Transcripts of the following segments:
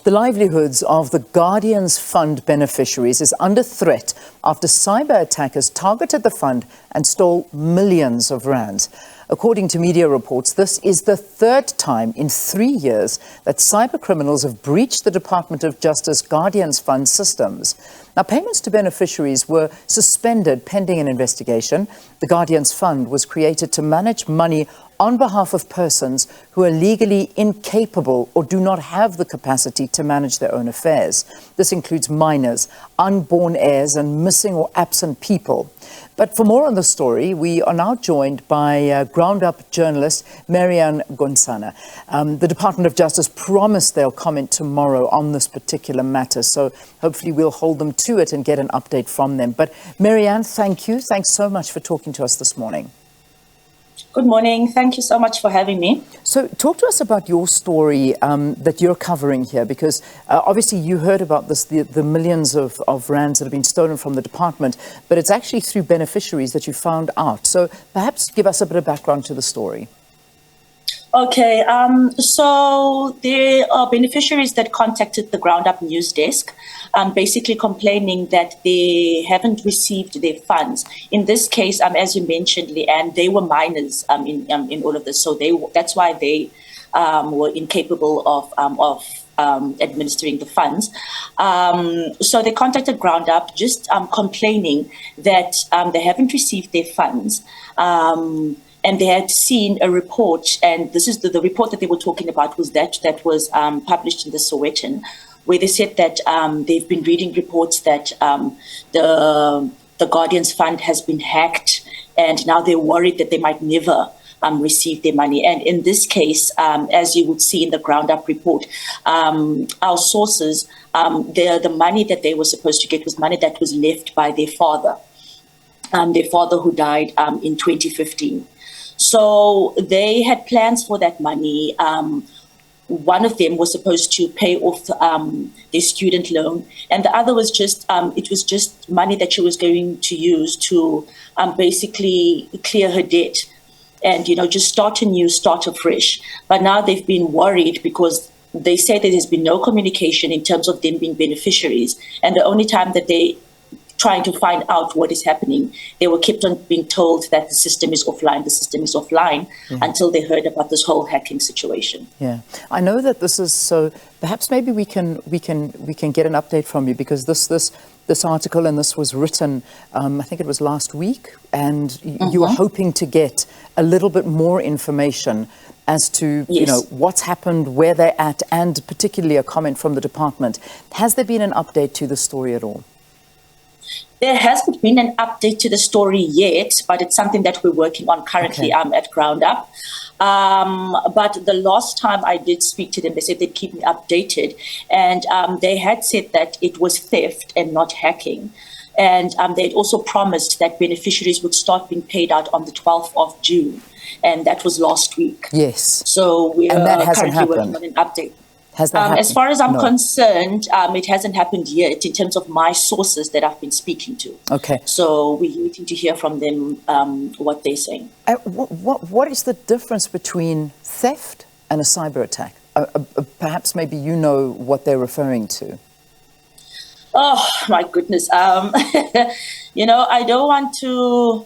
The livelihoods of the Guardians Fund beneficiaries is under threat after cyber attackers targeted the fund and stole millions of rands. According to media reports, this is the third time in 3 years that cybercriminals have breached the Department of Justice Guardians Fund systems. Now, payments to beneficiaries were suspended pending an investigation. The Guardians Fund was created to manage money on behalf of persons who are legally incapable or do not have the capacity to manage their own affairs. This includes minors, unborn heirs, and missing or absent people. But for more on the story, we are now joined by GroundUp journalist Mary-Anne Gontsana. The Department of Justice promised they'll comment tomorrow on this particular matter, so hopefully we'll hold them to it and get an update from them. But Mary-Anne, thank you. Thanks so much for talking to us this morning. Good morning. Thank you so much for having me. So talk to us about your story that you're covering here, because obviously you heard about this, the millions of rands that have been stolen from the department, but it's actually through beneficiaries that you found out. So perhaps give us a bit of background to the story. Okay, so there are beneficiaries that contacted the GroundUp news desk, basically complaining that they haven't received their funds. In this case, as you mentioned, Leanne, they were minors in all of this, so that's why they were incapable of administering the funds. So they contacted GroundUp just complaining that they haven't received their funds. And they had seen a report, and this is the report that they were talking about was that was published in the Sowetan, where they said that they've been reading reports that the Guardians Fund has been hacked, and now they're worried that they might never receive their money. And in this case, as you would see in the GroundUp report, our sources, the money that they were supposed to get was money that was left by their father who died in 2015. So they had plans for that money. One of them was supposed to pay off their student loan, and the other was just it was just money that she was going to use to basically clear her debt and just start anew, start afresh. But now they've been worried because they say that there's been no communication in terms of them being beneficiaries, and the only time that they trying to find out what is happening, they were kept on being told that the system is offline, until they heard about this whole hacking situation. Yeah, I know that this is so. Perhaps maybe we can get an update from you, because this article and this was written, I think it was last week, and you were hoping to get a little bit more information as to what's happened, where they're at, and particularly a comment from the department. Has there been an update to the story at all? There hasn't been an update to the story yet, but it's something that we're working on currently at GroundUp. But the last time I did speak to them, they said they'd keep me updated. And they had said that it was theft and not hacking. And they'd also promised that beneficiaries would start being paid out on the 12th of June. And that was last week. Yes. So we are currently working on an update. Has that happened? As far as I'm concerned, it hasn't happened yet in terms of my sources that I've been speaking to. Okay. So we're waiting to hear from them what they're saying. What is the difference between theft and a cyber attack? Perhaps maybe you know what they're referring to. Oh, my goodness. I don't want to...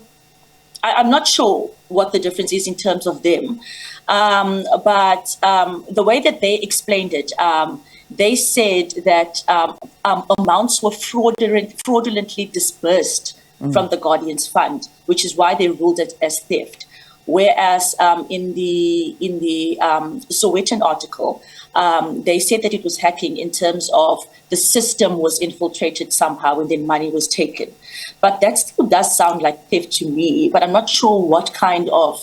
I'm not sure what the difference is in terms of them. But the way that they explained it, they said that amounts were fraudulently disbursed from the Guardians Fund, which is why they ruled it as theft. Whereas in the Sowetan article, they said that it was hacking in terms of the system was infiltrated somehow and then money was taken. But that still does sound like theft to me, but I'm not sure what kind of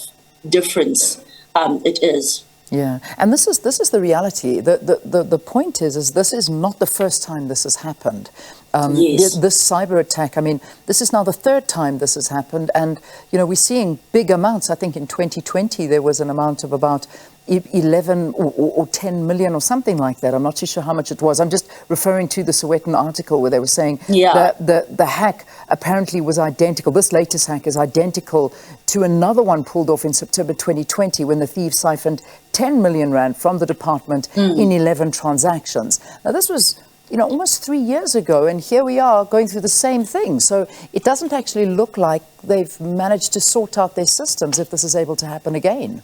difference it is. Yeah, and this is the reality. The point is this is not the first time this has happened. This cyber attack, I mean, this is now the third time this has happened, and we're seeing big amounts. I think in 2020 there was an amount of about 11 or 10 million or something like that. I'm not too sure how much it was. I'm just referring to the Sowetan article where they were saying the hack apparently was identical. This latest hack is identical to another one pulled off in September 2020 when the thieves siphoned 10 million rand from the department in 11 transactions. Now, this was almost 3 years ago, and here we are going through the same thing. So it doesn't actually look like they've managed to sort out their systems if this is able to happen again.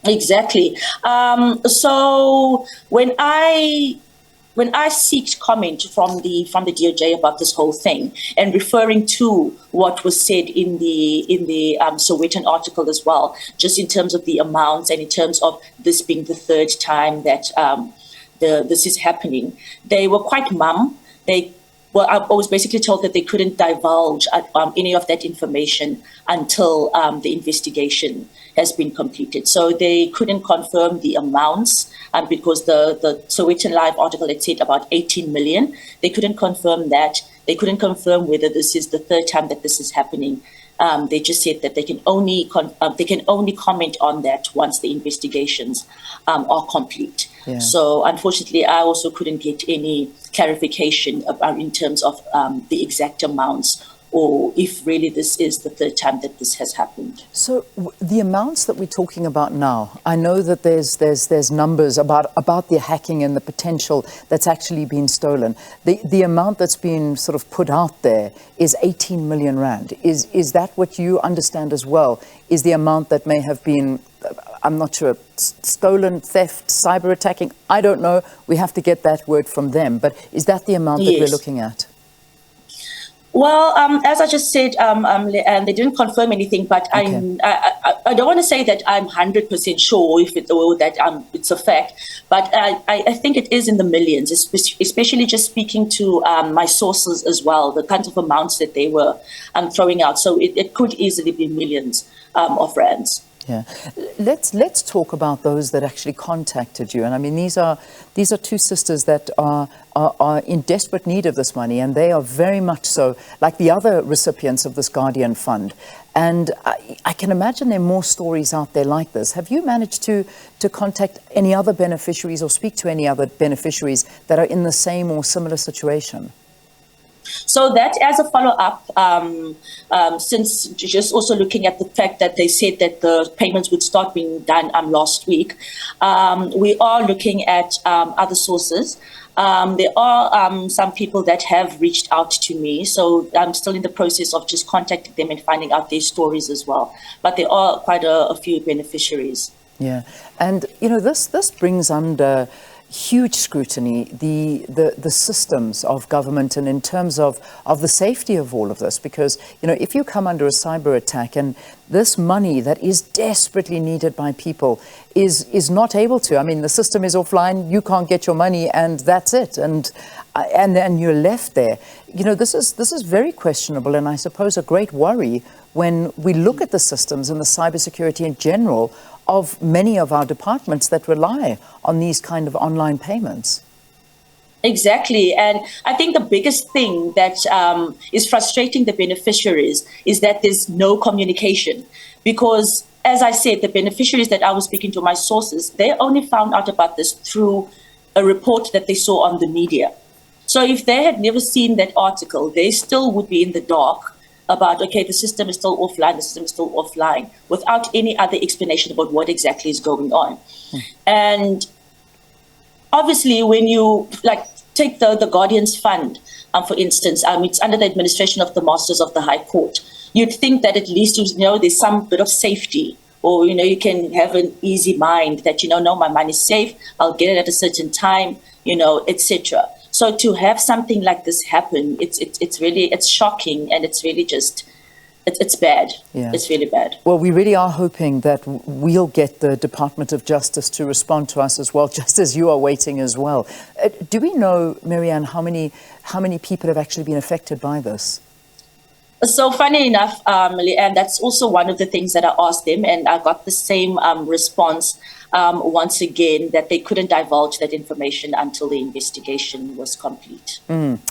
Exactly. So when I seeked comment from the DOJ about this whole thing, and referring to what was said in the Sowetan article as well, just in terms of the amounts and in terms of this being the third time that this is happening, they were quite mum. I was basically told that they couldn't divulge any of that information until the investigation has been completed. So they couldn't confirm the amounts because the Sowetan Live article had said about 18 million. They couldn't confirm that. They couldn't confirm whether this is the third time that this is happening. They just said that they can only comment on that once the investigations are complete. Yeah. So unfortunately, I also couldn't get any clarification in terms of the exact amounts, or if really this is the third time that this has happened. So the amounts that we're talking about now, I know that there's numbers about the hacking and the potential that's actually been stolen. The amount that's been sort of put out there is 18 million rand. Is that what you understand as well? Is the amount that may have been, I'm not sure, stolen, theft, cyber attacking? I don't know. We have to get that word from them. But is that the amount that we're looking at? Well, as I just said, and they didn't confirm anything, but okay. I don't want to say that I'm 100% sure if it's a fact, but I think it is in the millions, especially just speaking to my sources as well, the kinds of amounts that they were throwing out. So it could easily be millions of rands. Yeah, let's talk about those that actually contacted you. And I mean, these are two sisters that are in desperate need of this money, and they are very much so like the other recipients of this Guardian Fund. And I can imagine there are more stories out there like this. Have you managed to contact any other beneficiaries or speak to any other beneficiaries that are in the same or similar situation? So that as a follow-up, since just also looking at the fact that they said that the payments would start being done last week, we are looking at other sources. There are some people that have reached out to me, so I'm still in the process of just contacting them and finding out their stories as well. But there are quite a few beneficiaries. Yeah, and this brings under huge scrutiny the systems of government, and in terms of the safety of all of this, because if you come under a cyber attack and this money that is desperately needed by people is not able to, I mean, the system is offline, you can't get your money, and that's it, and you're left there. This is very questionable, and I suppose a great worry when we look at the systems and the cybersecurity in general of many of our departments that rely on these kind of online payments. Exactly. And I think the biggest thing that is frustrating the beneficiaries is that there's no communication. Because, as I said, the beneficiaries that I was speaking to, my sources, they only found out about this through a report that they saw on the media. So if they had never seen that article, they still would be in the dark about, okay, the system is still offline, without any other explanation about what exactly is going on. And obviously, when you take the Guardian's Fund, for instance, it's under the administration of the Masters of the High Court. You'd think that at least there's some bit of safety, or you can have an easy mind that no, my money is safe, I'll get it at a certain time, etc. So to have something like this happen, it's shocking, and it's really it's bad. Yeah. It's really bad. Well, we really are hoping that we'll get the Department of Justice to respond to us as well, just as you are waiting as well. Do we know, Mary-Anne, how many people have actually been affected by this? So funny enough, and that's also one of the things that I asked them, and I got the same response once again, that they couldn't divulge that information until the investigation was complete.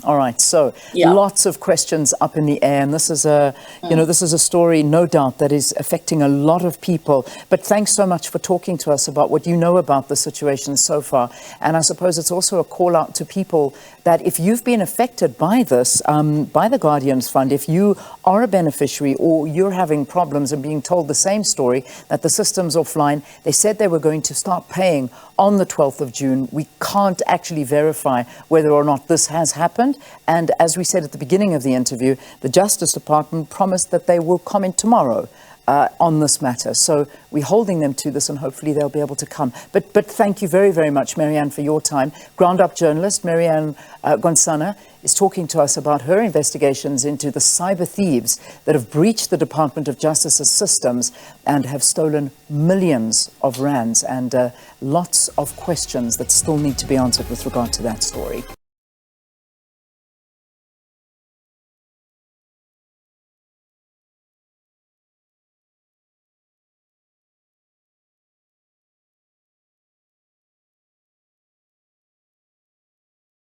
All right. So lots of questions up in the air. And this is this is a story, no doubt, that is affecting a lot of people. But thanks so much for talking to us about what you know about the situation so far. And I suppose it's also a call out to people that if you've been affected by this, by the Guardians Fund, if you are a beneficiary or you're having problems and being told the same story, that the system's offline, they said they were going to start paying on the 12th of June. We can't actually verify whether or not this has happened. And as we said at the beginning of the interview, the Justice Department promised that they will comment tomorrow on this matter. So we're holding them to this, and hopefully they'll be able to come. But thank you very, very much, Mary-Anne, for your time. GroundUp journalist Mary-Anne Gontsana is talking to us about her investigations into the cyber thieves that have breached the Department of Justice's systems and have stolen millions of rands, and lots of questions that still need to be answered with regard to that story.